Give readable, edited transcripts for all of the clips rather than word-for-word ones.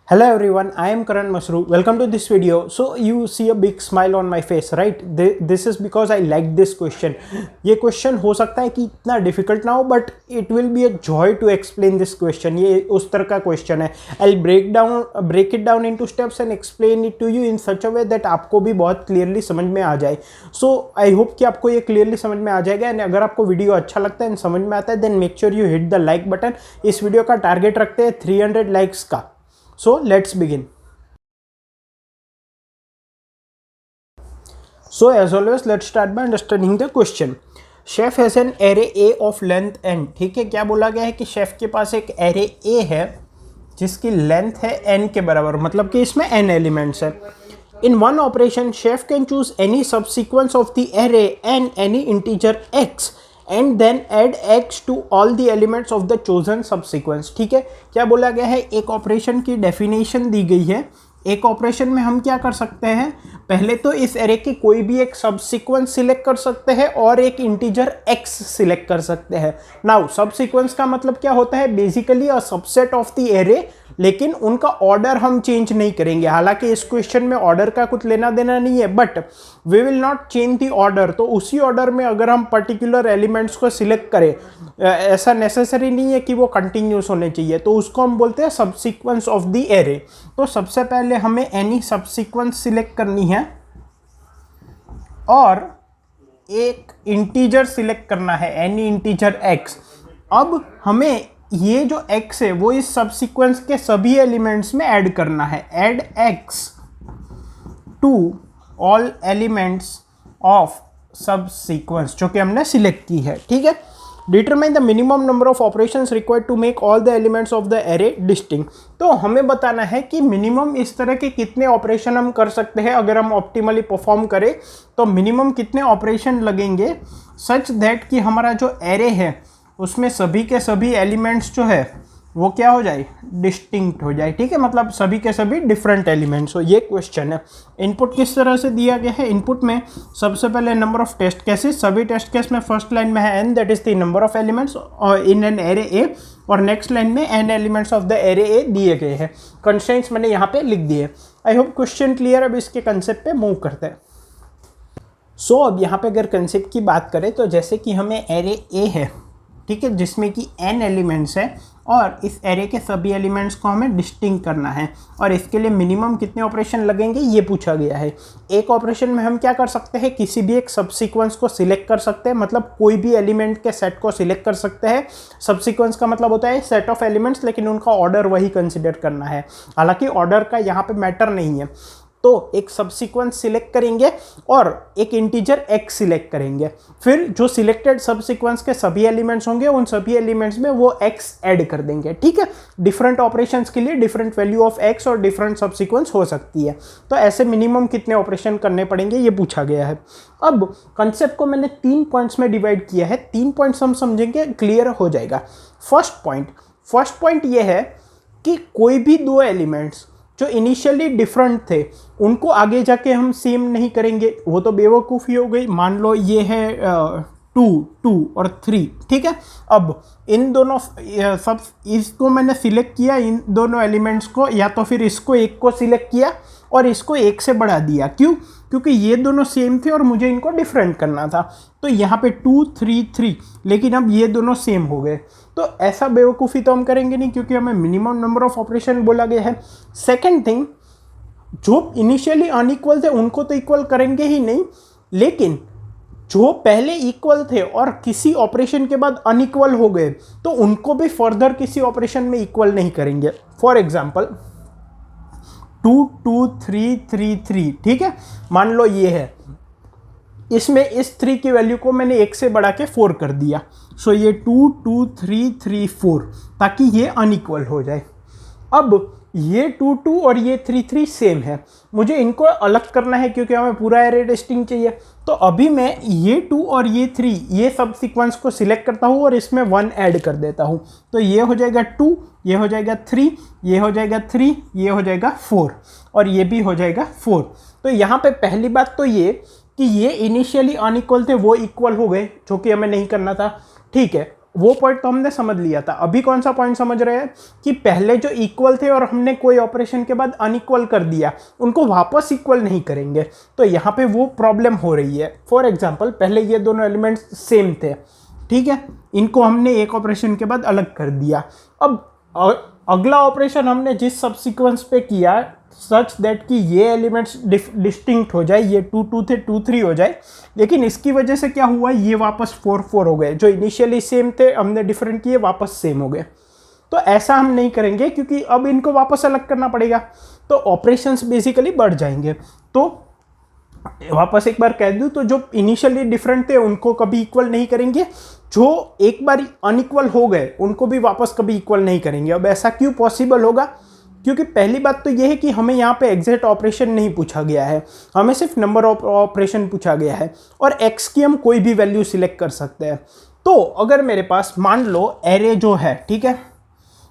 Hello everyone, I am Karan Masru. Welcome to this video. So you see a big smile on my face, right? This is because I like this question. ये question हो सकता है कि इतना difficult ना हो, but it will be a joy to explain this question. ये उस तरह का question है. I'll break it down into steps and explain it to you in such a way that आपको भी बहुत clearly समझ में आ जाए. So I hope कि आपको ये clearly समझ में आ जाएगा. and अगर आपको वीडियो अच्छा लगता है और समझ में आता है then make sure you hit the like button. इस वीडियो का टारगेट रखते हैं 300 likes का. So let's begin. So as always, let's start by understanding the question. Chef has an array A of length n. ठीक है, क्या बोला गया है कि शेफ के पास एक array A है जिसकी लेंथ है n के बराबर, मतलब कि इसमें n एलिमेंट्स है. In one operation, chef can choose any subsequence of the array and any integer x and then add x to all the elements of the chosen subsequence. ठीक है, क्या बोला गया है, एक ऑपरेशन की डेफिनेशन दी गई है. एक ऑपरेशन में हम क्या कर सकते हैं, पहले तो इस एरे के कोई भी एक सबसीक्वेंस सिलेक्ट कर सकते हैं और एक इंटीजर x सिलेक्ट कर सकते हैं. नाउ सबसीक्वेंस का मतलब क्या होता है, basically a subset of the array, लेकिन उनका ऑर्डर हम चेंज नहीं करेंगे. हालांकि इस क्वेश्चन में ऑर्डर का कुछ लेना देना नहीं है, but we will not change the order. तो उसी ऑर्डर में अगर हम पर्टिकुलर एलिमेंट्स को सिलेक्ट करें, ऐसा नेसेसरी नहीं है कि वो कंटिन्यूस होने चाहिए, तो उसको हम बोलते हैं सबसीक्वेंस ऑफ द एरे. तो सबसे पहले हमें एनी सबसीक्वेंस सिलेक्ट करनी है और एक इंटीजर सिलेक्ट करना है, एनी इंटीजर x. अब हमें ये जो x है वो इस सबसीक्वेंस के सभी एलिमेंट्स में ऐड करना है. Add x to all elements of subsequence जो कि हमने सिलेक्ट की है. ठीक है, determine the minimum number of operations required to make all the elements of the array distinct. तो हमें बताना है कि मिनिमम इस तरह के कितने ऑपरेशन हम कर सकते हैं. अगर हम ऑप्टिमली परफॉर्म करें तो मिनिमम कितने ऑपरेशन लगेंगे सच दैट कि हमारा जो एरे है उसमें सभी के सभी एलिमेंट्स जो है वो क्या हो जाए, डिस्टिंक्ट हो जाए. ठीक है, मतलब सभी के सभी डिफरेंट एलिमेंट्स हो. ये क्वेश्चन है. इनपुट किस तरह से दिया गया है, इनपुट में सबसे पहले नंबर ऑफ टेस्ट केसेस, सभी टेस्ट केस में फर्स्ट लाइन में है n, that is the number of elements in an array A, और नेक्स्ट लाइन में n elements of the array A दिए गए हैं. कंस्ट्रेंट्स मैंने यहाँ पे लिख दिए. I hope question clear. अब इसके कंसेप्ट पे मूव करते हैं. सो अब यहाँ पे अगर कंसेप्ट की बात करें तो जैसे कि हमें एरे ए है, ठीक है, जिसमें कि n एलिमेंट्स है और इस एरे के सभी एलिमेंट्स को हमें डिस्टिंक्ट करना है और इसके लिए मिनिमम कितने ऑपरेशन लगेंगे ये पूछा गया है. एक ऑपरेशन में हम क्या कर सकते हैं, किसी भी एक सबसीक्वेंस को सिलेक्ट कर सकते हैं, मतलब कोई भी एलिमेंट के सेट को सिलेक्ट कर सकते हैं. सबसीक्वेंस का मतलब होता है सेट ऑफ एलिमेंट्स, लेकिन उनका ऑर्डर वही कंसिडर करना है. हालांकि ऑर्डर का यहाँ पे मैटर नहीं है. तो एक सबसीक्वेंस सिलेक्ट करेंगे और एक इंटीजर x सिलेक्ट करेंगे. फिर जो सिलेक्टेड सबसीक्वेंस के सभी एलिमेंट्स होंगे उन सभी एलिमेंट्स में वो x ऐड कर देंगे. ठीक है, डिफरेंट ऑपरेशंस के लिए डिफरेंट वैल्यू ऑफ x और डिफरेंट सबसीक्वेंस हो सकती है. तो ऐसे मिनिमम कितने ऑपरेशन करने पड़ेंगे ये पूछा गया है. अब कंसेप्ट को मैंने 3 पॉइंट्स में डिवाइड किया है. 3 पॉइंट्स हम समझेंगे, क्लियर हो जाएगा. फर्स्ट पॉइंट ये है कि कोई भी दो एलिमेंट्स जो इनिशियली डिफरेंट थे उनको आगे जाके हम सेम नहीं करेंगे, वो तो बेवकूफ़ी हो गई. मान लो ये है 2 और 3. ठीक है, अब इन दोनों सब इसको मैंने सिलेक्ट किया, इन दोनों एलिमेंट्स को, या तो फिर इसको एक को सिलेक्ट किया और इसको एक से बढ़ा दिया. क्यों, क्योंकि ये दोनों सेम थे और मुझे इनको डिफरेंट करना था. तो यहाँ पे 2 3 3, लेकिन अब ये दोनों सेम हो गए. तो ऐसा बेवकूफ़ी तो हम करेंगे नहीं, क्योंकि हमें मिनिमम नंबर ऑफ ऑपरेशन बोला गया है. सेकंड थिंग, जो इनिशियली अनइक्वल थे उनको तो इक्वल करेंगे ही नहीं, लेकिन जो पहले इक्वल थे और किसी ऑपरेशन के बाद अनइक्वल हो गए तो उनको भी फर्दर किसी ऑपरेशन में इक्वल नहीं करेंगे. For example 2 2 3 3 3. ठीक है, मान लो ये है, इसमें इस 3 की वैल्यू को मैंने 1 से बढ़ा के 4 कर दिया. सो ये 2 2 3 3 4, ताकि ये अनइक्वल हो जाए. अब ये 2 2 और ये 3 3 सेम है, मुझे इनको अलग करना है क्योंकि हमें पूरा एरे डिस्टिंक्ट चाहिए. तो अभी मैं ये 2 और ये 3 ये सब सीक्वेंस को सिलेक्ट करता हूँ और इसमें 1 ऐड कर देता हूँ. तो ये हो जाएगा 2, ये हो जाएगा 3, ये हो जाएगा 3, ये हो जाएगा 4 और ये भी हो जाएगा 4. तो यहाँ पे पहली बात तो ये कि ये इनिशियली अनइक्वल थे, वो इक्वल हो गए, जो कि हमें नहीं करना था. ठीक है, वो पॉइंट तो हमने समझ लिया था। अभी कौन सा पॉइंट समझ रहे हैं कि पहले जो इक्वल थे और हमने कोई ऑपरेशन के बाद अनइक्वल कर दिया, उनको वापस इक्वल नहीं करेंगे, तो यहाँ पे वो प्रॉब्लम हो रही है। फॉर एग्जांपल पहले ये दोनों एलिमेंट्स सेम थे, ठीक है, इनको हमने एक ऑपरेशन के बाद अलग कर दिया। अब अगला ऑपरेशन हमने जिस सब सीक्वेंस पे किया सच दैट कि ये एलिमेंट्स डिस्टिंक्ट हो जाए, ये 2 2 थे 2 3 हो जाए, लेकिन इसकी वजह से क्या हुआ, ये वापस 4 4 हो गए। जो इनिशियली सेम थे हमने डिफरेंट किए, वापस सेम हो गए। तो ऐसा हम नहीं करेंगे क्योंकि अब इनको वापस अलग करना पड़ेगा, तो ऑपरेशंस बेसिकली बढ़ जाएंगे। तो वापस एक बार कह दूं तो जो इनिशियली डिफरेंट थे उनको कभी इक्वल नहीं करेंगे, जो एक बार अनइक्वल हो गए उनको भी वापस कभी इक्वल नहीं करेंगे। अब ऐसा क्यों पॉसिबल होगा, क्योंकि पहली बात तो यह है कि हमें यहाँ पे एग्जैक्ट ऑपरेशन नहीं पूछा गया है, हमें सिर्फ नंबर ऑफ ऑपरेशन पूछा गया है, और x की हम कोई भी वैल्यू सिलेक्ट कर सकते हैं। तो अगर मेरे पास मान लो एरे जो है, ठीक है,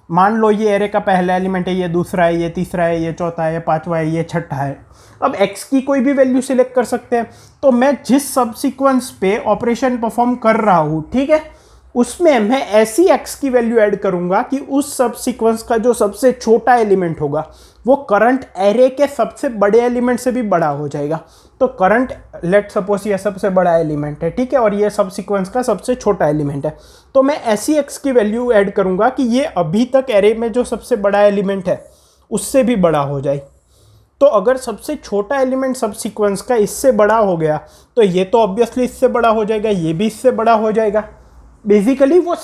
मान लो ये एरे का पहला एलिमेंट है, ये दूसरा है, ये तीसरा है, ये चौथा है, ये पांचवा है, ये छठा है। अब x की कोई भी वैल्यू सिलेक्ट कर सकते हैं। तो मैं जिस सब सीक्वेंस पे ऑपरेशन परफॉर्म कर रहा हूँ, ठीक है, उसमें मैं ऐसी x की वैल्यू ऐड करूंगा कि उस सब सीक्वेंस का जो सबसे छोटा एलिमेंट होगा वो करंट एरे के सबसे बड़े एलिमेंट से भी बड़ा हो जाएगा। तो करंट लेट सपोज ये सबसे बड़ा एलिमेंट है, ठीक है, और ये सब सीक्वेंस का सबसे छोटा एलिमेंट है, तो मैं ऐसी x की वैल्यू ऐड करूंगा कि ये अभी तक एरे में जो सबसे बड़ा एलिमेंट है उससे भी बड़ा हो जाए। तो अगर सबसे छोटा एलिमेंट सब सीक्वेंस का इससे बड़ा हो गया तो ये तो ऑब्वियसली इससे बड़ा हो जाएगा, ये भी इससे बड़ा हो जाएगा। बेसिकली वो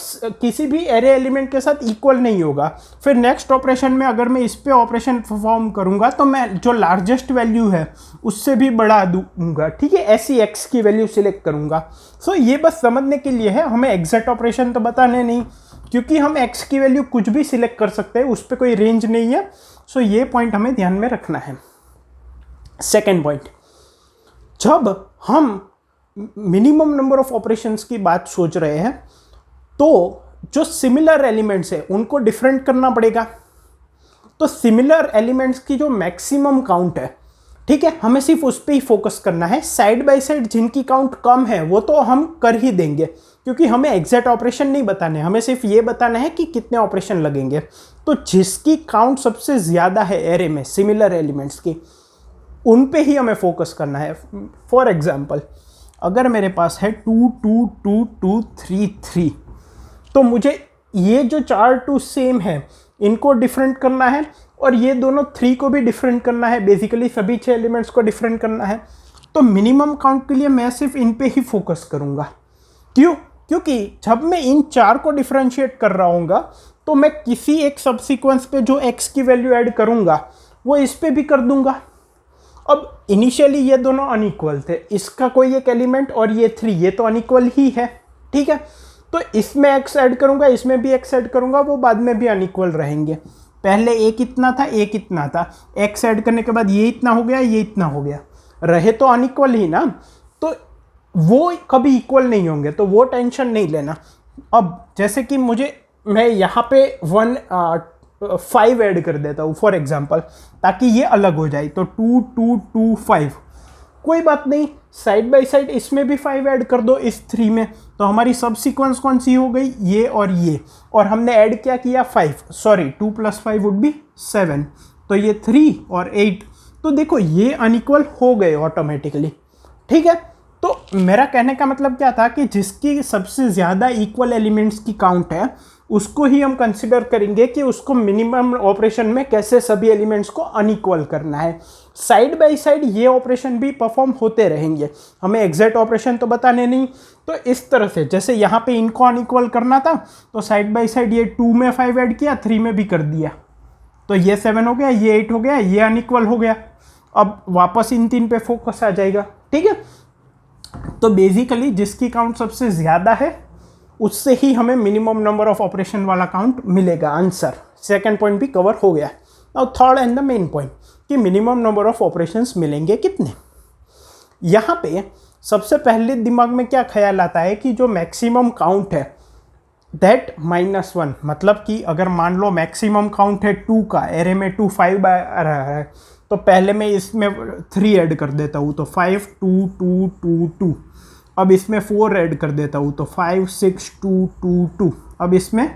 किसी भी एरे एलिमेंट के साथ इक्वल नहीं होगा। फिर नेक्स्ट ऑपरेशन में अगर मैं इस पे ऑपरेशन परफॉर्म करूंगा तो मैं जो लार्जेस्ट वैल्यू है उससे भी बढ़ा दूंगा, ठीक है, ऐसी x की वैल्यू सिलेक्ट करूंगा। सो ये बस समझने के लिए है, हमें एग्जैक्ट ऑपरेशन तो बताने नहीं, क्योंकि हम x की वैल्यू कुछ भी सिलेक्ट कर सकते हैं, उस पर कोई रेंज नहीं है। सो ये पॉइंट हमें ध्यान में रखना है। सेकेंड पॉइंट, जब हम मिनिमम नंबर ऑफ ऑपरेशंस की बात सोच रहे हैं तो जो सिमिलर एलिमेंट्स है उनको डिफरेंट करना पड़ेगा। तो सिमिलर एलिमेंट्स की जो मैक्सिमम काउंट है, ठीक है, हमें सिर्फ उस पर ही फोकस करना है। साइड बाय साइड जिनकी काउंट कम है वो तो हम कर ही देंगे, क्योंकि हमें एग्जैक्ट ऑपरेशन नहीं बताने, हमें सिर्फ ये बताना है कि कितने ऑपरेशन लगेंगे। तो जिसकी काउंट सबसे ज़्यादा है एरे में सिमिलर एलिमेंट्स की, उन पे ही हमें फोकस करना है। फॉर एग्जाम्पल अगर मेरे पास है 2 2 2 2 3 3, तो मुझे ये जो 4 2 सेम है इनको डिफरेंट करना है, और ये दोनों 3 को भी डिफरेंट करना है। बेसिकली सभी 6 एलिमेंट्स को डिफरेंट करना है। तो मिनिमम काउंट के लिए मैं सिर्फ इन पे ही फोकस करूँगा। क्यों? क्योंकि जब मैं इन 4 को डिफरेंशिएट कर रहा हूँगा तो मैं किसी एक सब सीक्वेंस पे जो x की वैल्यू ऐड करूँगा वो इस पे भी कर दूँगा। अब इनिशियली ये दोनों अनइक्वल थे, इसका कोई एक एलिमेंट और ये 3, ये तो अनइक्वल ही है, ठीक है। तो इसमें x ऐड करूंगा, इसमें भी x ऐड करूंगा, वो बाद में भी अनइक्वल रहेंगे। पहले एक इतना था, एक इतना था, x ऐड करने के बाद ये इतना हो गया, ये इतना हो गया, रहे तो अनइक्वल ही ना, तो वो कभी इक्वल नहीं होंगे, तो वो टेंशन नहीं लेना। अब जैसे कि मैं यहाँ पे 5 ऐड कर देता हूँ फॉर एग्जांपल, ताकि ये अलग हो जाए। तो 2 2 2 5, कोई बात नहीं, साइड बाय साइड इसमें भी 5 ऐड कर दो इस 3 में, तो हमारी सब सीक्वेंस कौन सी हो गई, ये, और हमने ऐड क्या किया 5, सॉरी 2 + 5 वुड बी 7, तो ये 3 और 8। तो देखो ये अनइक्वल हो गए ऑटोमेटिकली, ठीक है। तो मेरा कहने का मतलब क्या था कि जिसकी सबसे ज़्यादा इक्वल एलिमेंट्स की काउंट है उसको ही हम कंसिडर करेंगे कि उसको मिनिमम ऑपरेशन में कैसे सभी एलिमेंट्स को अनइक्वल करना है। साइड बाय साइड ये ऑपरेशन भी परफॉर्म होते रहेंगे, हमें एग्जैक्ट ऑपरेशन तो बताने नहीं। तो इस तरह से जैसे यहाँ पे इनको अनइक्वल करना था तो साइड बाय साइड ये 2 में 5 ऐड किया, 3 में भी कर दिया, तो ये 7 हो गया, ये 8 हो गया, ये अनइक्वल हो गया। अब वापस इन 3 पे फोकस आ जाएगा, ठीक है। तो बेसिकली जिसकी काउंट सबसे ज़्यादा है उससे ही हमें मिनिमम नंबर ऑफ ऑपरेशन वाला काउंट मिलेगा। आंसर सेकंड पॉइंट भी कवर हो गया। Now third and the main point कि मिनिमम नंबर ऑफ ऑपरेशंस मिलेंगे कितने। यहाँ पे सबसे पहले दिमाग में क्या ख्याल आता है कि जो मैक्सिमम काउंट है दैट -1, मतलब कि अगर मान लो मैक्सिमम काउंट है 2 का, एरे में 2 5 आ रहा है, तो पहले मैं इसमें 3 ऐड कर देता हूँ, तो 5 2 2 2 2, अब इसमें 4 ऐड कर देता हूँ तो 5 6 2 2 2। अब इसमें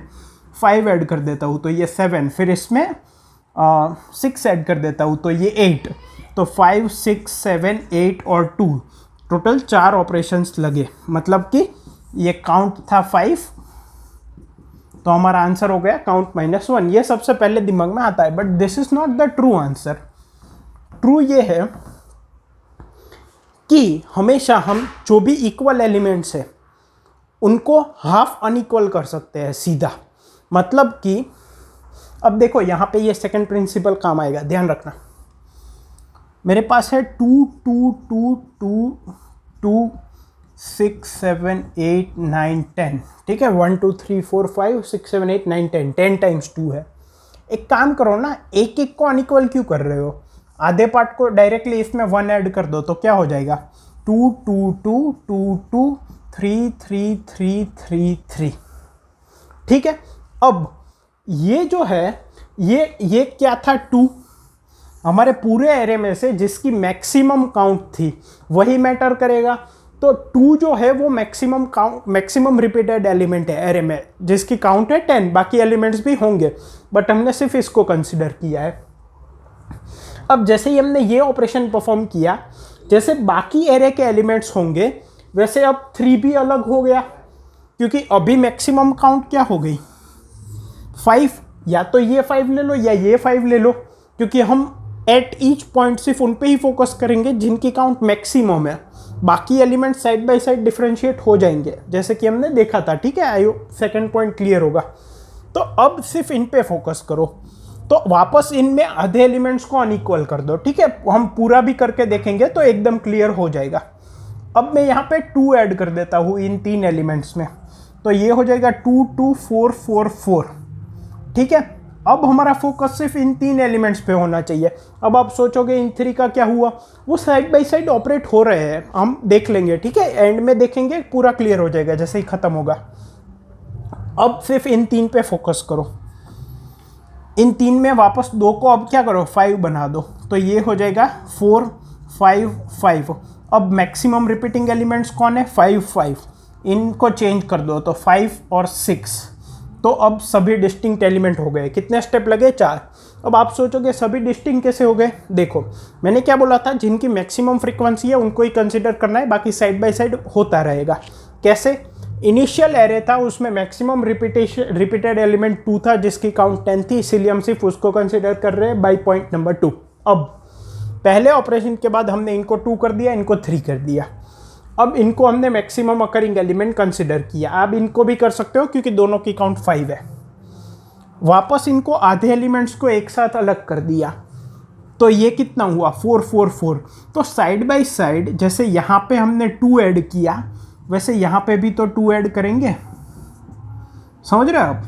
5 ऐड कर देता हूँ तो ये 7, फिर इसमें 6 ऐड कर देता हूँ तो ये 8। तो 5 6 7 8 और 2, टोटल 4 ऑपरेशंस लगे, मतलब कि ये काउंट था 5, तो हमारा आंसर हो गया काउंट -1। ये सबसे पहले दिमाग में आता है, but this is not the true answer. True ये है कि हमेशा हम जो भी इक्वल एलिमेंट्स है उनको हाफ अनइक्वल कर सकते हैं सीधा। मतलब कि अब देखो यहाँ पे ये सेकंड प्रिंसिपल काम आएगा, ध्यान रखना। मेरे पास है 2 2 2 2 2 6 7 8 9 10, ठीक है। 1 2 3 4 5 6 7 8 9 10, 10 टाइम्स 2 है। एक काम करो ना, एक एक को अनइक्वल क्यों कर रहे हो? आधे पार्ट को डायरेक्टली इसमें 1 ऐड कर दो तो क्या हो जाएगा? 2 2 2 2 2 3 3 3 3 3, ठीक है। अब ये जो है ये क्या था? 2 हमारे पूरे एरे में से जिसकी मैक्सिमम काउंट थी वही मैटर करेगा। तो 2 जो है वो मैक्सिमम रिपीटेड एलिमेंट है एरे में, जिसकी काउंट है 10, बाकी एलिमेंट्स भी होंगे, बट हमने सिर्फ इसको कंसिडर किया है। अब जैसे ही हमने ये ऑपरेशन परफॉर्म किया, जैसे बाकी एरे के एलिमेंट्स होंगे वैसे अब 3 भी अलग हो गया, क्योंकि अभी मैक्सिमम काउंट क्या हो गई? 5। या तो ये 5 ले लो या ये 5 ले लो, क्योंकि हम एट ईच पॉइंट सिर्फ उन पे ही फोकस करेंगे जिनकी काउंट मैक्सिमम है। बाकी element side by side differentiate हो जाएंगे, जैसे कि हमने देखा था, ठीक है। आयो सेकंड पॉइंट क्लियर होगा। तो अब सिर्फ इन पे फोकस करो, तो वापस इनमें आधे एलिमेंट्स को अनइक्वल कर दो, ठीक है। हम पूरा भी करके देखेंगे तो एकदम क्लियर हो जाएगा। अब मैं यहाँ पे 2 ऐड कर देता हूँ इन 3 एलिमेंट्स में, तो ये हो जाएगा 2 2 4 4 4, ठीक है। अब हमारा फोकस सिर्फ इन 3 एलिमेंट्स पे होना चाहिए। अब आप सोचोगे इन 3 का क्या हुआ? वो साइड बाय साइड ऑपरेट हो रहे हैं, हम देख लेंगे, ठीक है। एंड में देखेंगे, पूरा क्लियर हो जाएगा जैसे ही खत्म होगा। अब सिर्फ इन 3 पे फोकस करो। इन 3 में वापस 2 को अब क्या करो? 5 बना दो, तो ये हो जाएगा 4 5 5। अब मैक्सिमम रिपीटिंग एलिमेंट्स कौन है? 5 5। इनको चेंज कर दो तो 5 और 6, तो अब सभी डिस्टिंक्ट एलिमेंट हो गए। कितने स्टेप लगे? 4। अब आप सोचोगे सभी डिस्टिंक्ट कैसे हो गए? देखो मैंने क्या बोला था, जिनकी मैक्सिमम फ्रीक्वेंसी है उनको ही कंसिडर करना है, बाकी साइड बाय साइड होता रहेगा। कैसे? इनिशियल एरे था, उसमें मैक्सिमम रिपीटेड एलिमेंट 2 था, जिसकी काउंट 10 थी, इसीलिए हम सिर्फ उसको कंसिडर कर रहे हैं बाई पॉइंट नंबर 2। अब पहले ऑपरेशन के बाद हमने इनको 2 कर दिया, इनको 3 कर दिया। अब इनको हमने मैक्सिमम अकरिंग एलिमेंट कंसिडर किया। अब इनको भी कर सकते हो क्योंकि दोनों की काउंट 5 है। वापस इनको आधे एलिमेंट्स को एक साथ अलग कर दिया, तो ये कितना हुआ? 4 4 4। तो साइड बाय साइड जैसे यहाँ पे हमने 2 ऐड किया, वैसे यहाँ पे भी तो 2 ऐड करेंगे। समझ रहे हो आप?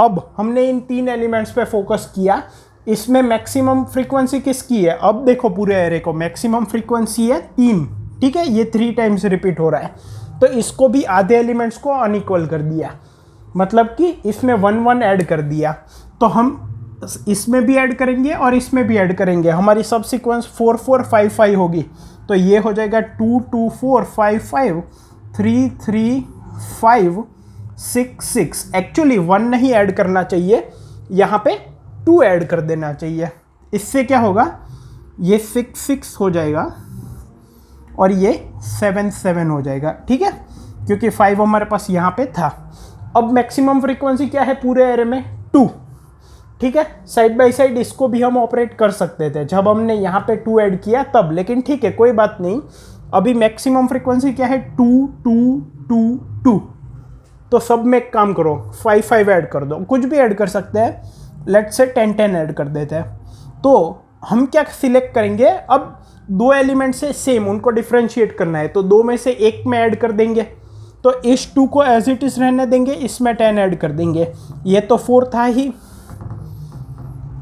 अब हमने इन 3 एलिमेंट्स पे फोकस किया। इसमें मैक्सिमम फ्रीक्वेंसी किसकी है? अब देखो पूरे एरे को मैक्सिमम फ्रीक्वेंसी है 3, ठीक है। ये 3 टाइम्स रिपीट हो रहा है, तो इसको भी आधे एलिमेंट्स को अनइक्वल कर दिया, मतलब कि इसमें 1 1 ऐड कर दिया। तो हम इसमें भी ऐड करेंगे और इसमें भी ऐड करेंगे। हमारी सब सीक्वेंस 4 4 5 5 होगी, तो ये हो जाएगा 2 2 4 5 5 3 3 5 6 6। एक्चुअली 1 नहीं ऐड करना चाहिए, यहाँ पे 2 ऐड कर देना चाहिए। इससे क्या होगा? ये 6 6 हो जाएगा और ये 7 7 हो जाएगा, ठीक है, क्योंकि 5 हमारे पास यहाँ पे था। अब मैक्सिमम फ्रीक्वेंसी क्या है पूरे एरे में? 2, ठीक है। साइड बाय साइड इसको भी हम ऑपरेट कर सकते थे जब हमने यहाँ पे 2 ऐड किया तब, लेकिन ठीक है कोई बात नहीं। अभी मैक्सिमम फ्रीक्वेंसी क्या है? 2 2 2 2। तो सब में एक काम करो, 5 5 ऐड कर दो, कुछ भी ऐड कर सकते हैं, लेट्स से 10 10 ऐड कर देते हैं। तो हम क्या सिलेक्ट करेंगे? अब 2 एलिमेंट से सेम, उनको डिफ्रेंशिएट करना है, तो 2 में से एक में ऐड कर देंगे। तो इस 2 को एज इट इज रहने देंगे, इसमें 10 ऐड कर देंगे। ये तो 4 था ही,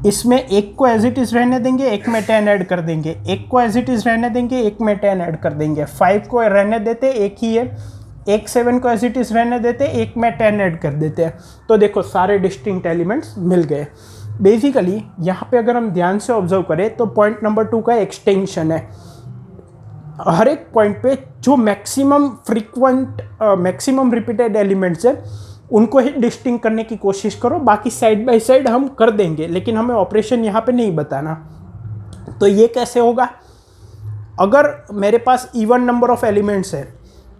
इसमें एक को एज इट इज रहने देंगे, एक में 10 ऐड कर देंगे। एक को एज इट इज रहने देंगे, एक में 10 ऐड कर देंगे। 5 को रहने देते, एक ही है। एक 7 को एज इट इज रहने देते, एक में 10 ऐड कर देते हैं। तो देखो सारे डिस्टिंक्ट एलिमेंट्स मिल गए। बेसिकली यहाँ पे अगर हम ध्यान से ऑब्जर्व करें तो पॉइंट नंबर 2 का एक्सटेंशन है। हर एक पॉइंट पे जो मैक्सिमम रिपीटेड एलिमेंट्स है उनको ही डिस्टिंक्ट करने की कोशिश करो, बाकी साइड बाय साइड हम कर देंगे, लेकिन हमें ऑपरेशन यहाँ पे नहीं बताना। तो ये कैसे होगा, अगर मेरे पास इवन नंबर ऑफ एलिमेंट्स है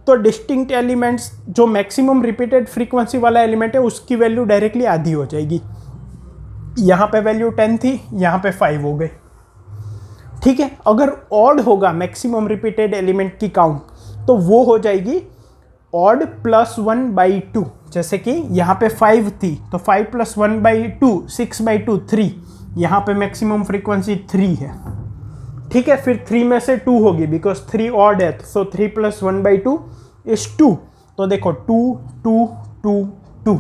तो डिस्टिंक्ट एलिमेंट्स जो मैक्सिमम रिपीटेड फ्रीक्वेंसी वाला एलिमेंट है उसकी वैल्यू डायरेक्टली आधी हो जाएगी। यहाँ पे वैल्यू 10 थी, यहाँ पे 5 हो गई, ठीक है। अगर ऑड होगा मैक्सिमम रिपीटेड एलिमेंट की काउंट तो वो हो जाएगी ऑड +1/2। जैसे कि यहाँ पे 5 थी तो 5 + 1/2 6/2 3, यहाँ पे मैक्सिमम फ्रीक्वेंसी 3 है, ठीक है। फिर 3 में से 2 होगी बिकॉज 3 ऑड है, सो 3 + 1/2 इज 2। तो देखो 2 2 2 2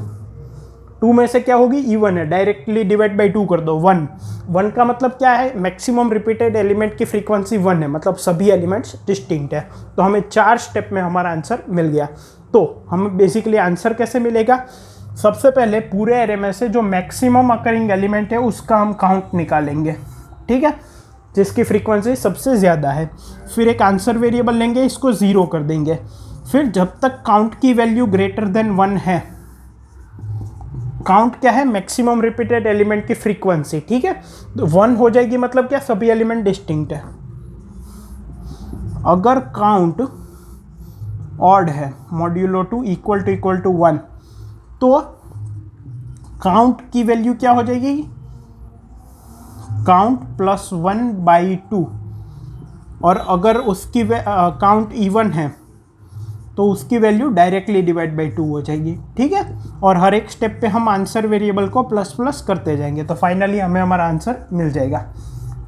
2 में से क्या होगी, इवन है, डायरेक्टली डिवाइड बाई 2 कर दो 1। 1 का मतलब क्या है, मैक्सिमम रिपीटेड एलिमेंट की फ्रीक्वेंसी 1 है, मतलब सभी एलिमेंट्स डिस्टिंक्ट है। तो हमें 4 स्टेप में हमारा आंसर मिल गया। तो हमें बेसिकली आंसर कैसे मिलेगा, सबसे पहले पूरे एरे में से जो मैक्सिमम अकरिंग एलिमेंट है उसका हम काउंट निकालेंगे, ठीक है, जिसकी फ्रीक्वेंसी सबसे ज़्यादा है। फिर एक आंसर वेरिएबल लेंगे, इसको 0 कर देंगे। फिर जब तक काउंट की वैल्यू ग्रेटर देन 1 है, काउंट क्या है, मैक्सिमम रिपीटेड एलिमेंट की फ्रीक्वेंसी, ठीक है। तो 1 हो जाएगी मतलब क्या, सभी एलिमेंट डिस्टिंक्ट है। अगर काउंट ऑड है मॉड्यूलो 2 इक्वल टू 1, तो काउंट की वैल्यू क्या हो जाएगी, काउंट +1/2। और अगर उसकी काउंट इवन है तो उसकी वैल्यू डायरेक्टली डिवाइड बाई 2 हो जाएगी, ठीक है। और हर एक स्टेप पे हम आंसर वेरिएबल को प्लस प्लस करते जाएंगे, तो फाइनली हमें हमारा आंसर मिल जाएगा।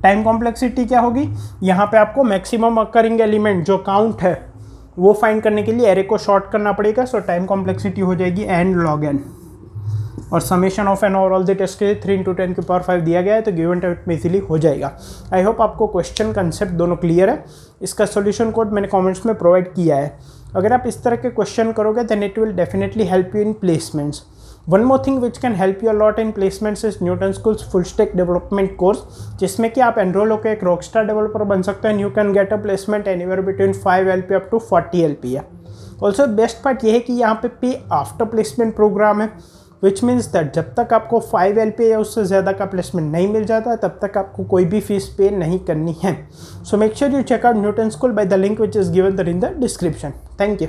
टाइम कॉम्प्लेक्सिटी क्या होगी, यहाँ पे आपको मैक्सिमम अकरिंग एलिमेंट जो काउंट है वो फाइंड करने के लिए एरे को शॉर्ट करना पड़ेगा। सो टाइम कॉम्प्लेक्सिटी हो जाएगी n log n, और समेशन ऑफ एन और ऑल द टेस्ट के 3 × 10⁵ दिया गया है, तो गिवन टाइम में इजीली हो जाएगा। आई होप आपको क्वेश्चन कंसेप्ट दोनों क्लियर है। इसका सॉल्यूशन कोड मैंने कमेंट्स में प्रोवाइड किया है। अगर आप इस तरह के क्वेश्चन करोगे then it will definitely help you in placements. One more thing which can help you a lot in placements is Newton school's full stack development course, जिसमें कि आप एनरोल होकर एक रॉकस्टार डेवलपर बन सकते हैं। You can get a placement anywhere between 5 LP up to 40 LP है। Also best part ये है कि यहाँ पे आफ्टर प्लेसमेंट प्रोग्राम है, विच मीन्स दैट जब तक आपको 5 LP या उससे ज़्यादा का प्लेसमेंट नहीं मिल जाता तब तक आपको कोई भी फीस पे नहीं करनी है। So make sure you check out Newton school by the link which is given in the description. Thank you.